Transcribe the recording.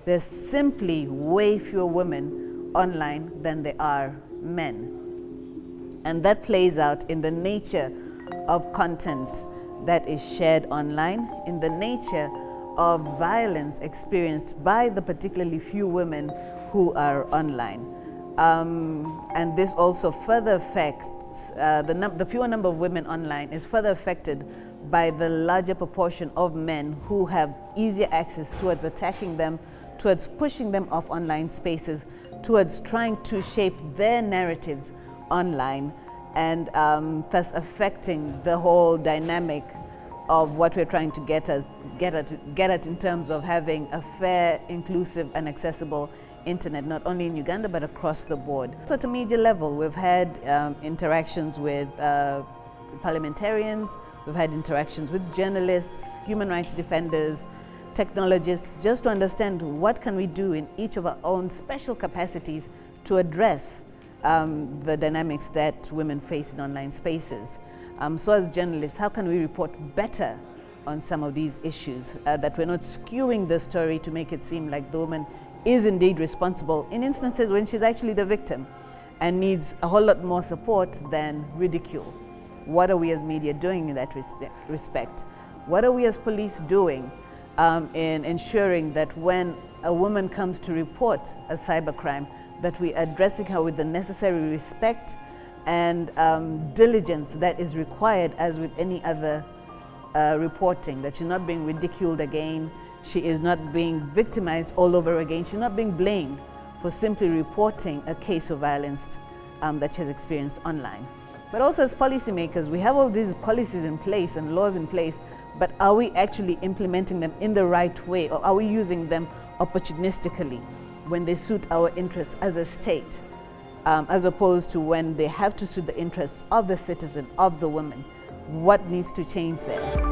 There's simply way fewer women online than there are men. And that plays out in the nature of content that is shared online, in the nature of violence experienced by the particularly few women who are online. And this also further affects, the fewer number of women online is further affected by the larger proportion of men who have easier access towards attacking them, towards pushing them off online spaces, towards trying to shape their narratives online, and thus affecting the whole dynamic of what we're trying to get at in terms of having a fair, inclusive, and accessible internet, not only in Uganda but across the board. So at a media level, we've had interactions with parliamentarians, we've had interactions with journalists, human rights defenders, technologists, just to understand what can we do in each of our own special capacities to address the dynamics that women face in online spaces. So as journalists, how can we report better on some of these issues, that we're not skewing the story to make it seem like the woman is indeed responsible in instances when she's actually the victim and needs a whole lot more support than ridicule. What are we as media doing in that respect? What are we as police doing in ensuring that when a woman comes to report a cybercrime, that we are addressing her with the necessary respect and diligence that is required as with any other reporting, that she's not being ridiculed again, she is not being victimized all over again, she's not being blamed for simply reporting a case of violence that she's experienced online. But also as policymakers, we have all these policies in place and laws in place, but are we actually implementing them in the right way, or are we using them opportunistically when they suit our interests as a state, as opposed to when they have to suit the interests of the citizen, of the woman? What needs to change there?